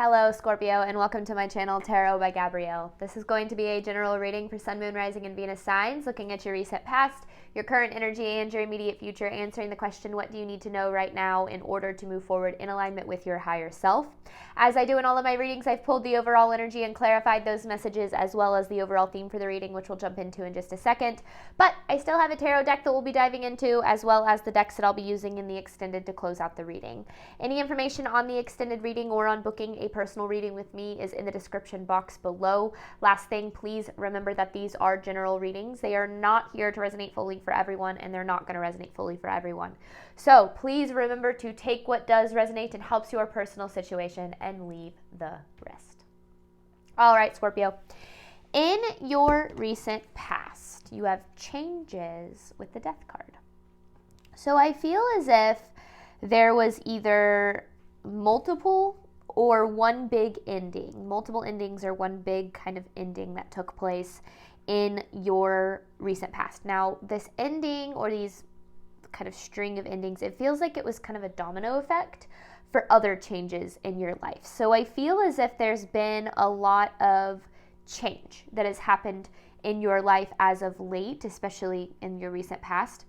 Hello, Scorpio, and welcome to my channel, Tarot by Gabrielle. This is going to be a general reading for Sun, Moon, Rising, and Venus signs, looking at your recent past, your current energy, and your immediate future, answering the question, what do you need to know right now in order to move forward in alignment with your higher self? As I do in all of my readings, I've pulled the overall energy and clarified those messages, as well as the overall theme for the reading, which we'll jump into in just a second. But I still have a tarot deck that we'll be diving into, as well as the decks that I'll be using in the extended to close out the reading. Any information on the extended reading or on booking a personal reading with me is in the description box below. Last thing, please remember that these are general readings. They are not here to resonate fully for everyone, and they're not going to resonate fully for everyone. So please remember to take what does resonate and helps your personal situation and leave the rest. All right, Scorpio. In your recent past, you have changes with the Death card. So I feel as if there was either multiple or one big ending, multiple endings or one big kind of ending that took place in your recent past. Now, this ending or these kind of string of endings, it feels like it was kind of a domino effect for other changes in your life. So I feel as if there's been a lot of change that has happened in your life as of late, especially in your recent past.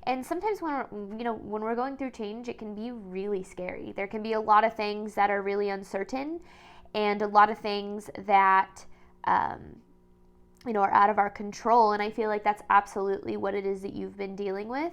And sometimes when we're going through change, it can be really scary. There can be a lot of things that are really uncertain and a lot of things that, are out of our control. And I feel like that's absolutely what it is that you've been dealing with.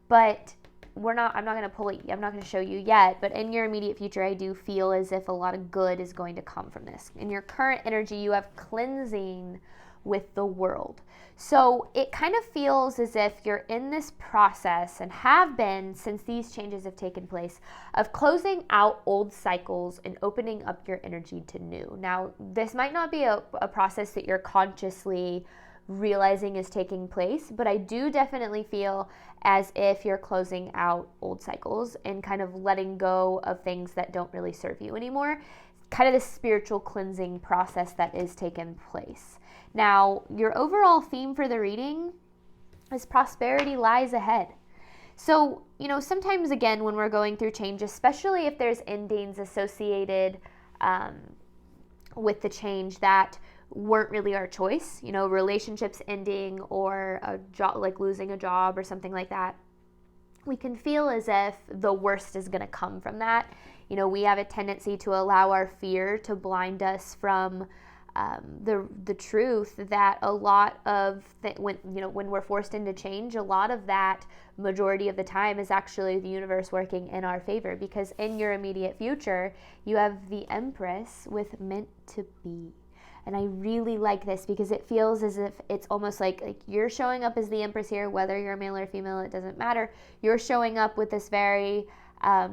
But I'm not going to pull it. I'm not going to show you yet. But in your immediate future, I do feel as if a lot of good is going to come from this. In your current energy, you have cleansing with the world. So it kind of feels as if you're in this process and have been since these changes have taken place of closing out old cycles and opening up your energy to new. Now, this might not be a process that you're consciously realizing is taking place, but I do definitely feel as if you're closing out old cycles and kind of letting go of things that don't really serve you anymore. Kind of the spiritual cleansing process that is taking place. Now, your overall theme for the reading is prosperity lies ahead. So, sometimes again, when we're going through change, especially if there's endings associated with the change that weren't really our choice, relationships ending or a job, like losing a job or something like that, we can feel as if the worst is going to come from that. We have a tendency to allow our fear to blind us from the truth that a lot of when we're forced into change, a lot of that majority of the time is actually the universe working in our favor, because in your immediate future you have the Empress with meant to be. And I really like this because it feels as if it's almost like you're showing up as the Empress here, whether you're a male or female, it doesn't matter. You're showing up with this very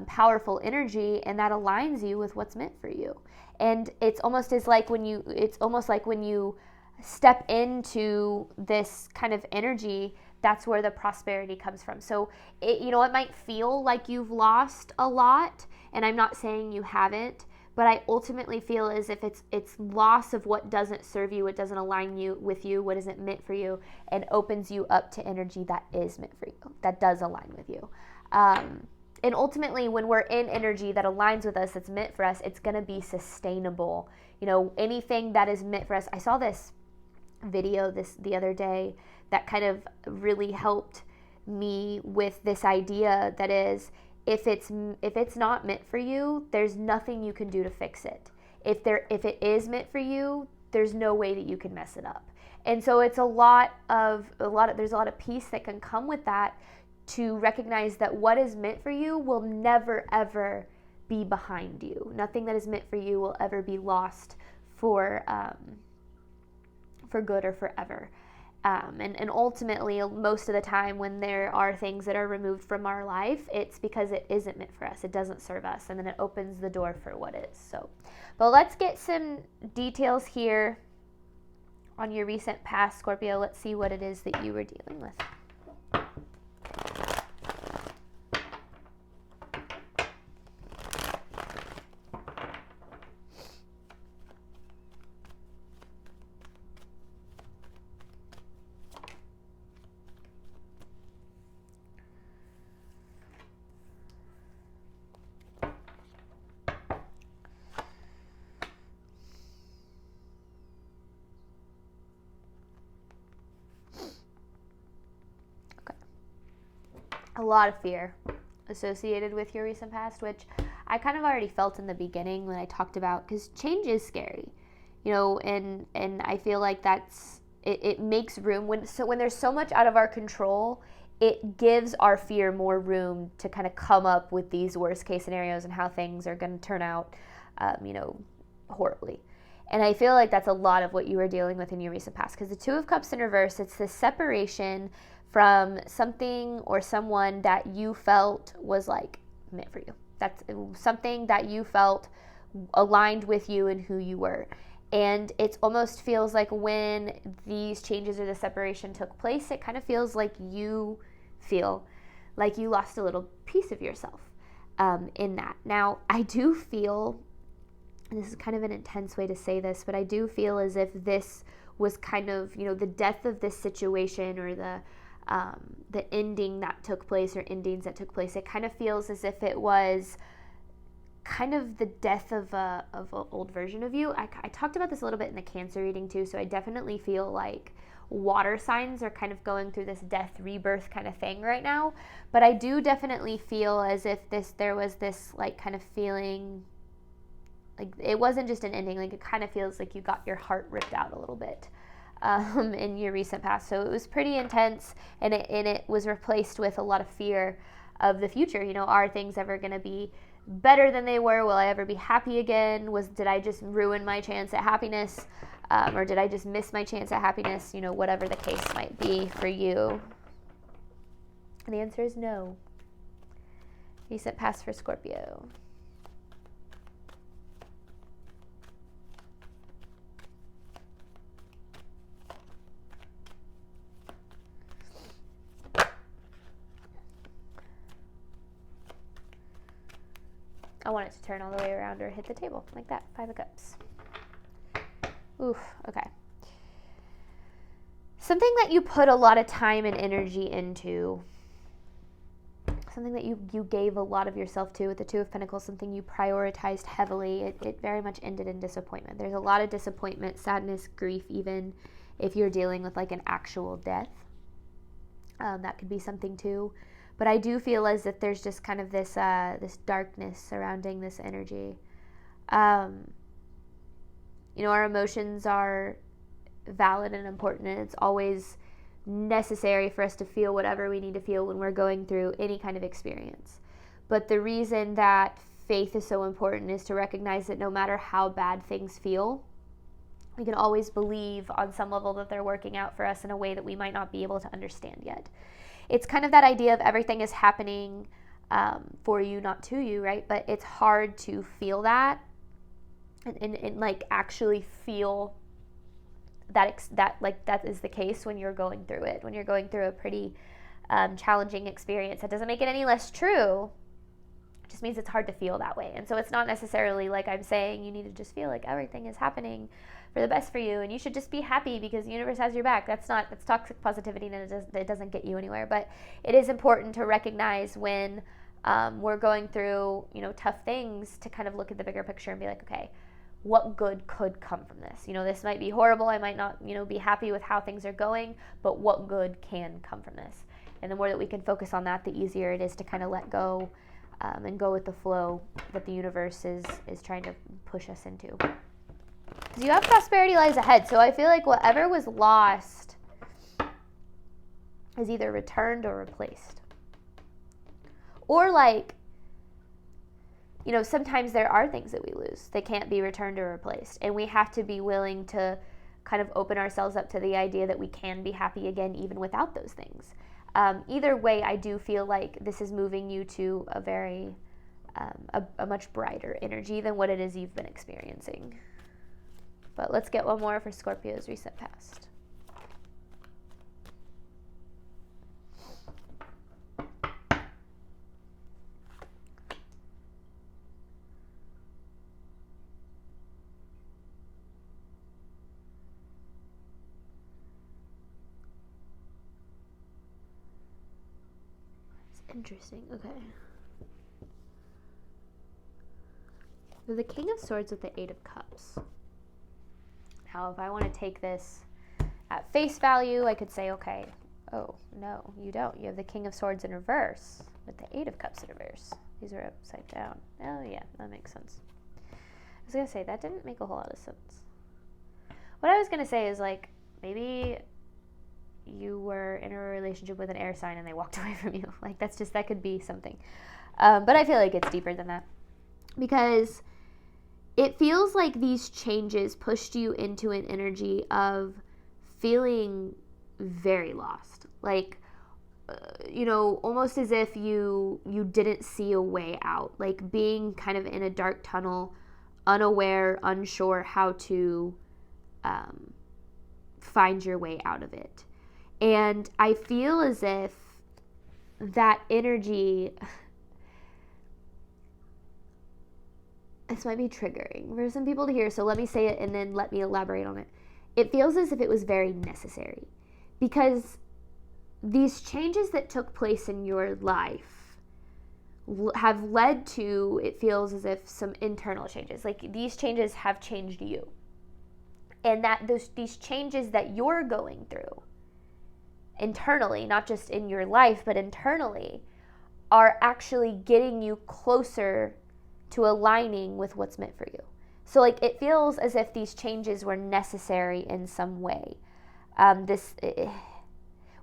powerful energy, and that aligns you with what's meant for you. And it's almost like when you step into this kind of energy, that's where the prosperity comes from. So it might feel like you've lost a lot, and I'm not saying you haven't, but I ultimately feel as if it's loss of what doesn't serve you, what doesn't align you with you, what isn't meant for you, and opens you up to energy that is meant for you, that does align with you. And ultimately, when we're in energy that aligns with us, that's meant for us, it's going to be sustainable. Anything that is meant for us. I saw this video the other day that kind of really helped me with this idea that is, if it's not meant for you, there's nothing you can do to fix it. If it is meant for you, there's no way that you can mess it up. And so it's there's a lot of peace that can come with that, to recognize that what is meant for you will never ever be behind you. Nothing that is meant for you will ever be lost for good or forever. And ultimately, most of the time when there are things that are removed from our life, it's because it isn't meant for us. It doesn't serve us. And then it opens the door for what is. So, but let's get some details here on your recent past, Scorpio. Let's see what it is that you were dealing with. a lot of fear associated with your recent past, which I kind of already felt in the beginning when I talked about, because change is scary, you know, and I feel like it makes room when there's so much out of our control, it gives our fear more room to kind of come up with these worst case scenarios and how things are going to turn out, you know, horribly. And I feel like that's a lot of what you were dealing with in your recent past, because the Two of Cups in reverse, it's this separation from something or someone that you felt was like meant for you. That's something that you felt aligned with you and who you were. And it almost feels like when these changes or the separation took place, it kind of feels like you feel like you lost a little piece of yourself in that. Now, I do feel, and this is kind of an intense way to say this, but I do feel as if this was kind of, you know, the death of this situation, or the ending that took place, or endings that took place. It kind of feels as if it was kind of the death of an old version of you. I talked about this a little bit in the Cancer reading too, so I definitely feel like water signs are kind of going through this death rebirth kind of thing right now. But I do definitely feel as if there was this like kind of feeling like it wasn't just an ending, like it kind of feels like you got your heart ripped out a little bit in your recent past. So it was pretty intense, and it was replaced with a lot of fear of the future. You know, are things ever going to be better than they were? Will I ever be happy again? Did I just ruin my chance at happiness? Or did I just miss my chance at happiness? You know, whatever the case might be for you. And the answer is no. Recent past for Scorpio. I want it to turn all the way around or hit the table like that. 5 of Cups. Oof, okay. Something that you put a lot of time and energy into, something that you gave a lot of yourself to with the Two of Pentacles, something you prioritized heavily, it very much ended in disappointment. There's a lot of disappointment, sadness, grief, even if you're dealing with like an actual death. That could be something too. But I do feel as if there's just kind of this this darkness surrounding this energy. You know, our emotions are valid and important, and it's always necessary for us to feel whatever we need to feel when we're going through any kind of experience. But the reason that faith is so important is to recognize that no matter how bad things feel, we can always believe on some level that they're working out for us in a way that we might not be able to understand yet. It's kind of that idea of everything is happening for you, not to you, right? But it's hard to feel that and like actually feel that like that is the case when you're going through it, when you're going through a pretty challenging experience. That doesn't make it any less true. It just means it's hard to feel that way. And so it's not necessarily like I'm saying you need to just feel like everything is happening for the best for you and you should just be happy because the universe has your back. That's toxic positivity, and it doesn't get you anywhere. But it is important to recognize when we're going through, you know, tough things, to kind of look at the bigger picture and be like, okay, what good could come from this? You know, this might be horrible. I might not, you know, be happy with how things are going, but what good can come from this? And the more that we can focus on that, the easier it is to kind of let go and go with the flow that the universe is trying to push us into. Because you have prosperity lies ahead. So I feel like whatever was lost is either returned or replaced. Or like, you know, sometimes there are things that we lose. They can't be returned or replaced. And we have to be willing to kind of open ourselves up to the idea that we can be happy again even without those things. Either way, I do feel like this is moving you to a very, a much brighter energy than what it is you've been experiencing. But let's get one more for Scorpio's recent past. Interesting. Okay. So the King of Swords with the Eight of Cups. Now, if I want to take this at face value, I could say, okay, Oh, no, you don't. You have the King of Swords in reverse with the Eight of Cups in reverse. These are upside down. Oh, yeah, that makes sense. I was going to say, that didn't make a whole lot of sense. What I was going to say is, like, maybe you were in a relationship with an air sign and they walked away from you. Like, that could be something. But I feel like it's deeper than that. Because it feels like these changes pushed you into an energy of feeling very lost. Like, almost as if you didn't see a way out. Like being kind of in a dark tunnel, unaware, unsure how to find your way out of it. And I feel as if that energy, this might be triggering for some people to hear, so let me say it and then let me elaborate on it. It feels as if it was very necessary, because these changes that took place in your life have led to, it feels as if, some internal changes. Like these changes have changed you. And that these changes that you're going through internally, not just in your life, but internally, are actually getting you closer to aligning with what's meant for you. So like it feels as if these changes were necessary in some way.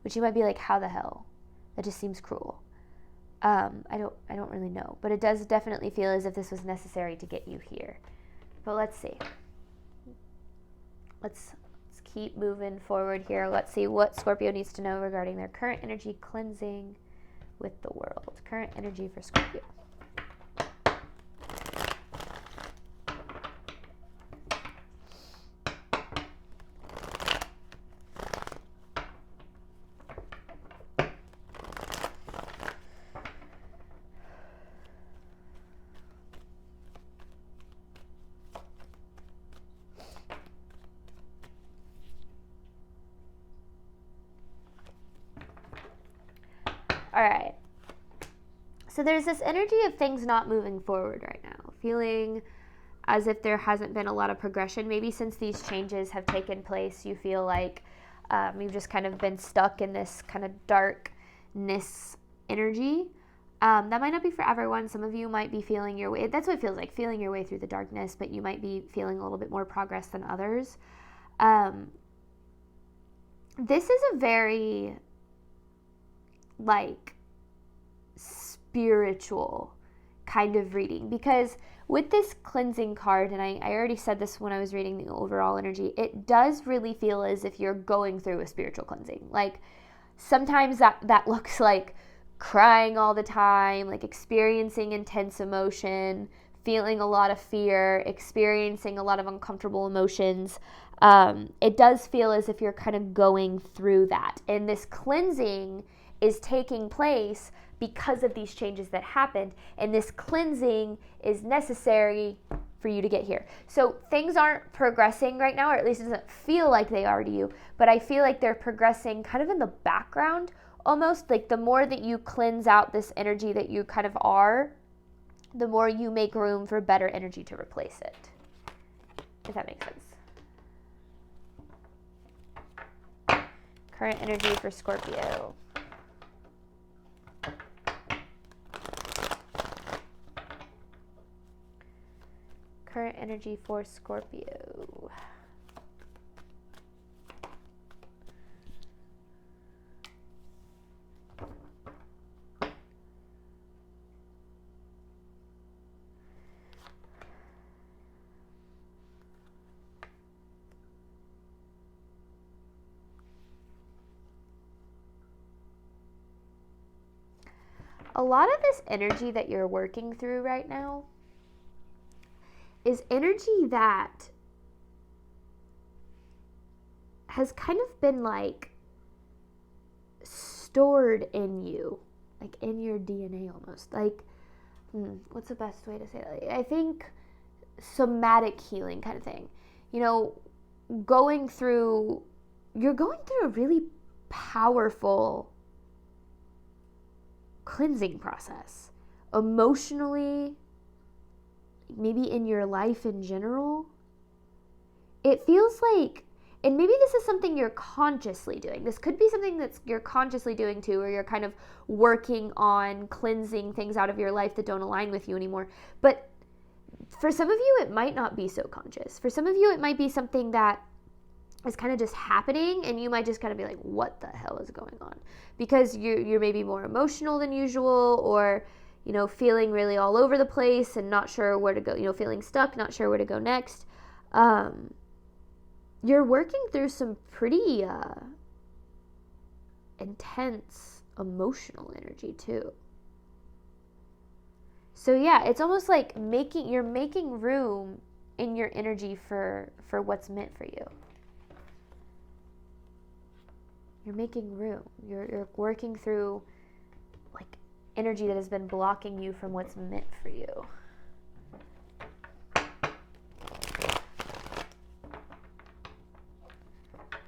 Which you might be like, how the hell? That just seems cruel. I don't really know, but it does definitely feel as if this was necessary to get you here. But let's see. Let's keep moving forward here. Let's see what Scorpio needs to know regarding their current energy cleansing with the world. Current energy for Scorpio. All right. So there's this energy of things not moving forward right now, feeling as if there hasn't been a lot of progression. Maybe since these changes have taken place, you feel like you've just kind of been stuck in this kind of darkness energy. That might not be for everyone. Some of you might be feeling your way. That's what it feels like, feeling your way through the darkness, but you might be feeling a little bit more progress than others. This is a very like spiritual kind of reading, because with this cleansing card, and I already said this when I was reading the overall energy, it does really feel as if you're going through a spiritual cleansing. Like sometimes that looks like crying all the time, like experiencing intense emotion, feeling a lot of fear, experiencing a lot of uncomfortable emotions. It does feel as if you're kind of going through that, and this cleansing is taking place because of these changes that happened, and this cleansing is necessary for you to get here. So things aren't progressing right now, or at least it doesn't feel like they are to you, but I feel like they're progressing kind of in the background almost. Like the more that you cleanse out this energy that you kind of are, the more you make room for better energy to replace it, if that makes sense. Current energy for Scorpio. Current energy for Scorpio. A lot of this energy that you're working through right now is energy that has kind of been like stored in you, like in your DNA almost. Like, what's the best way to say that? I think somatic healing kind of thing. You're going through a really powerful cleansing process, emotionally, maybe in your life in general. It feels like And maybe this is something you're consciously doing. This could be something that you're consciously doing too, where you're kind of working on cleansing things out of your life that don't align with you anymore. But for some of you, it might not be so conscious. For some of you, it might be something that is kind of just happening, and you might just kind of be like, what the hell is going on? Because you're maybe more emotional than usual, or, you know, feeling really all over the place and not sure where to go, you know, feeling stuck, not sure where to go next. You're working through some pretty intense emotional energy too. So yeah, it's almost like you're making room in your energy for what's meant for you. You're making room. You're working through like energy that has been blocking you from what's meant for you.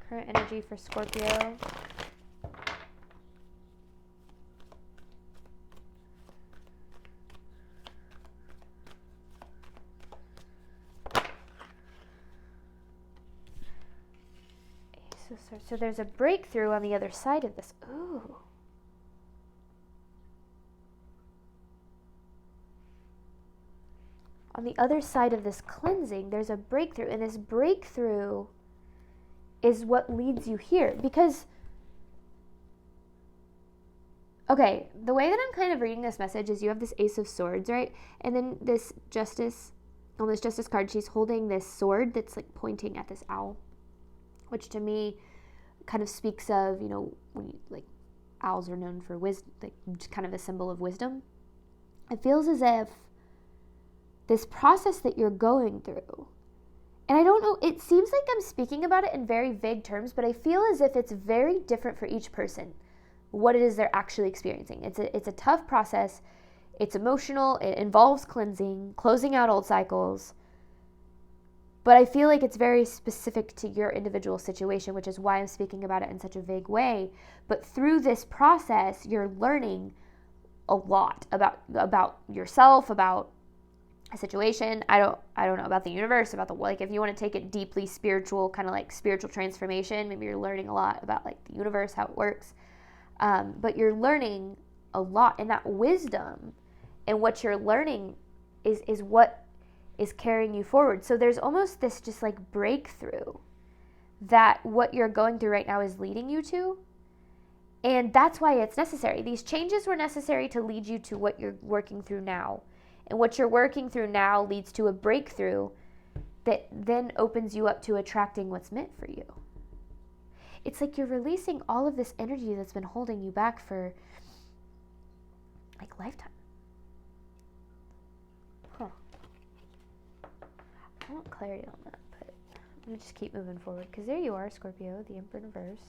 Current energy for Scorpio. So there's a breakthrough on the other side of this. Ooh. On the other side of this cleansing, there's a breakthrough. And this breakthrough is what leads you here. Because, okay, the way that I'm kind of reading this message is you have this Ace of Swords, right? And then this Justice, on this Justice card, she's holding this sword that's like pointing at this owl, which to me kind of speaks of, you know, when you, like, owls are known for wisdom, like kind of a symbol of wisdom. It feels as if this process that you're going through, and I don't know, it seems like I'm speaking about it in very vague terms, but I feel as if it's very different for each person, what it is they're actually experiencing. It's a tough process. It's emotional. It involves cleansing, closing out old cycles. But I feel like it's very specific to your individual situation, which is why I'm speaking about it in such a vague way. But through this process, you're learning a lot about yourself, about a situation. I don't know, about the universe, about the, like, if you want to take it deeply spiritual, kind of like spiritual transformation, maybe you're learning a lot about like the universe, how it works. But you're learning a lot, and that wisdom and what you're learning is what is carrying you forward. So there's almost this just like breakthrough that what you're going through right now is leading you to. And that's why it's necessary. These changes were necessary to lead you to what you're working through now. And what you're working through now leads to a breakthrough that then opens you up to attracting what's meant for you. It's like you're releasing all of this energy that's been holding you back for like lifetime. Huh. I want clarity on that, but I'm going to just keep moving forward, because there you are, Scorpio, the Emperor in reverse.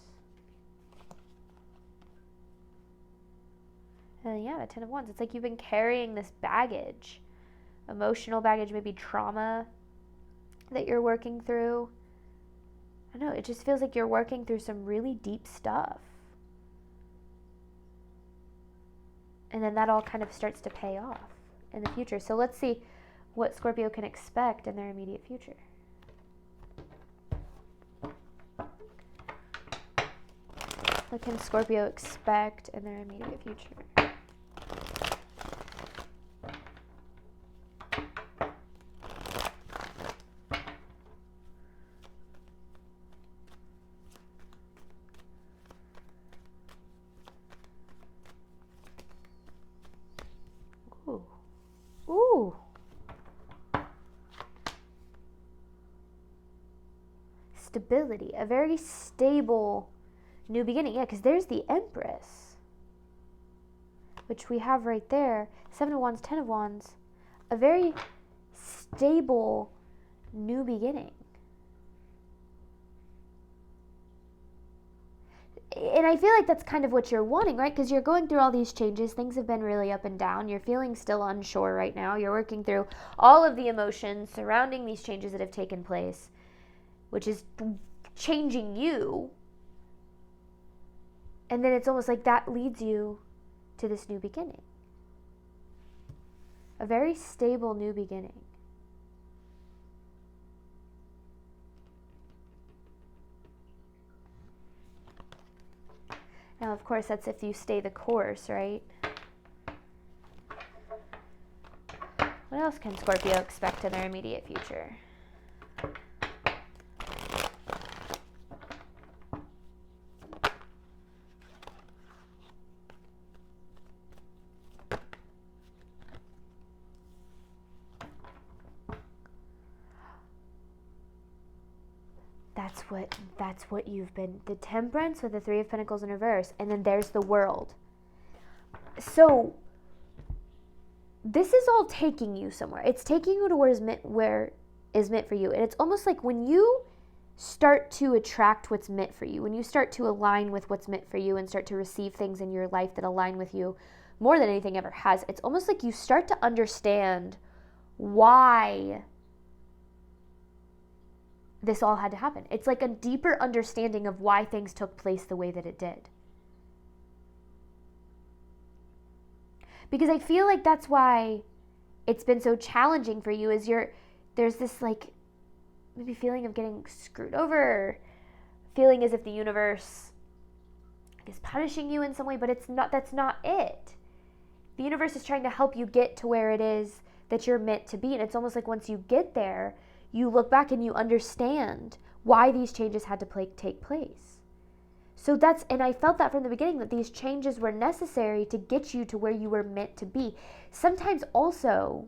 And yeah, the Ten of Wands. It's like you've been carrying this baggage, emotional baggage, maybe trauma that you're working through. I don't know, it just feels like you're working through some really deep stuff. And then that all kind of starts to pay off in the future. So let's see what Scorpio can expect in their immediate future. What can Scorpio expect in their immediate future? Ooh. Ooh. Stability, a very stable new beginning. Yeah, because there's the Empress, which we have right there. 7 of Wands, 10 of Wands. A very stable new beginning. And I feel like that's kind of what you're wanting, right? Because you're going through all these changes. Things have been really up and down. You're feeling still unsure right now. You're working through all of the emotions surrounding these changes that have taken place, which is changing you. And then it's almost like that leads you to this new beginning. A very stable new beginning. Of course, that's if you stay the course, right? What else can Scorpio expect in their immediate future? That's what you've been. The Temperance with the Three of Pentacles in reverse, and then there's the World. So this is all taking you somewhere. It's taking you to where is meant for you. And it's almost like when you start to attract what's meant for you, when you start to align with what's meant for you and start to receive things in your life that align with you more than anything ever has, it's almost like you start to understand why this all had to happen. It's like a deeper understanding of why things took place the way that it did. Because I feel like that's why it's been so challenging for you, is there's this like maybe feeling of getting screwed over, feeling as if the universe is punishing you in some way, but that's not it. The universe is trying to help you get to where it is that you're meant to be. And it's almost like once you get there, you look back and you understand why these changes had to take place. So and I felt that from the beginning, that these changes were necessary to get you to where you were meant to be. Sometimes also,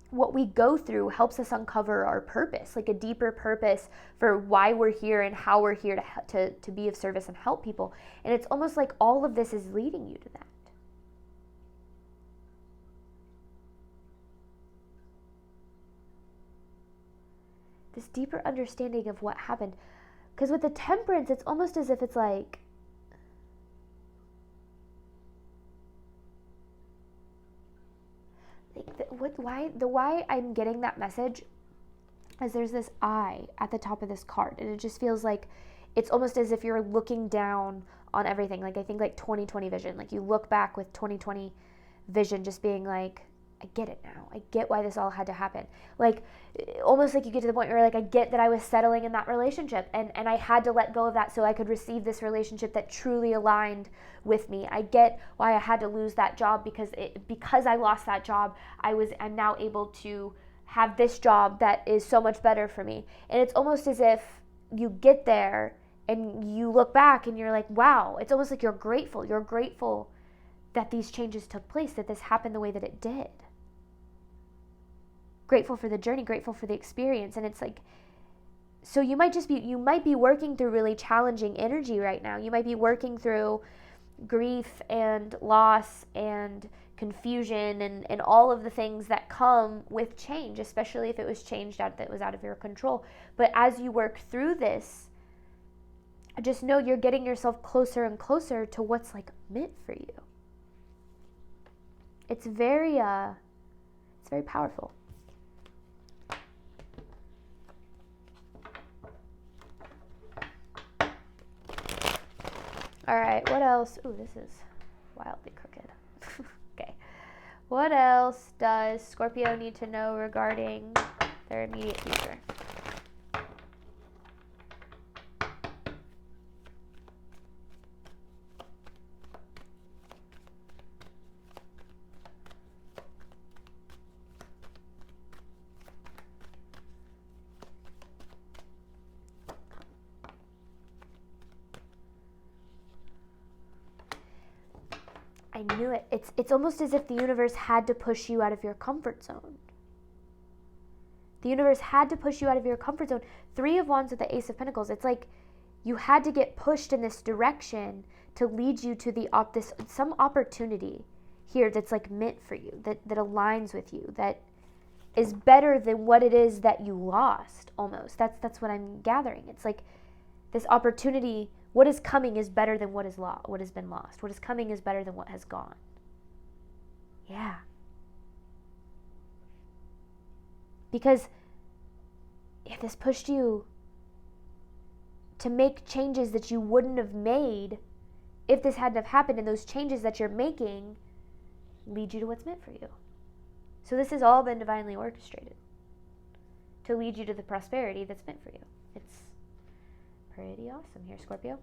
what we go through helps us uncover our purpose, like a deeper purpose for why we're here and how we're here to be of service and help people. And it's almost like all of this is leading you to that. This deeper understanding of what happened. Because with the Temperance, it's almost as if it's like, why I'm getting that message is there's this eye at the top of this card, and it just feels like it's almost as if you're looking down on everything. Like I think like 2020 vision, like you look back with 2020 vision just being like, I get it now. I get why this all had to happen. Like, almost like you get to the point where like, I get that I was settling in that relationship and I had to let go of that so I could receive this relationship that truly aligned with me. I get why I had to lose that job because I lost that job, I'm now able to have this job that is so much better for me. And it's almost as if you get there and you look back and you're like, wow, it's almost like you're grateful. You're grateful that these changes took place, that this happened the way that it did. Grateful for the journey, grateful for the experience. And it's like, so you might be working through really challenging energy right now. You might be working through grief and loss and confusion and all of the things that come with change, especially if it was that was out of your control. But as you work through this, just know you're getting yourself closer and closer to what's like meant for you. It's very powerful. All right, what else? Ooh, this is wildly crooked. Okay. What else does Scorpio need to know regarding their immediate future? I knew it. It's almost as if the universe had to push you out of your comfort zone. The universe had to push you out of your comfort zone. 3 of Wands with the Ace of Pentacles. It's like you had to get pushed in this direction to lead you to some opportunity here that's like meant for you, that aligns with you, that is better than what it is that you lost almost. That's what I'm gathering. It's like this opportunity. What is coming is better than what has been lost. What is coming is better than what has gone. Yeah. Because if this pushed you to make changes that you wouldn't have made if this hadn't have happened, and those changes that you're making lead you to what's meant for you. So this has all been divinely orchestrated to lead you to the prosperity that's meant for you. It's pretty awesome here, Scorpio.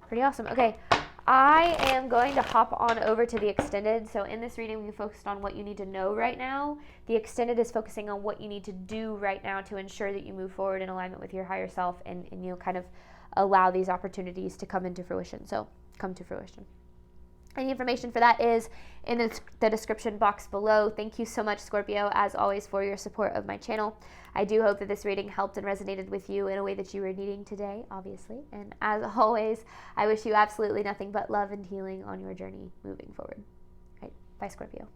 Pretty awesome. Okay, I am going to hop on over to the extended. So in this reading, we focused on what you need to know right now. The extended is focusing on what you need to do right now to ensure that you move forward in alignment with your higher self and kind of allow these opportunities to come into fruition. So come to fruition. Any information for that is in the description box below. Thank you so much, Scorpio, as always, for your support of my channel. I do hope that this reading helped and resonated with you in a way that you were needing today, obviously. And as always, I wish you absolutely nothing but love and healing on your journey moving forward. All right, bye, Scorpio.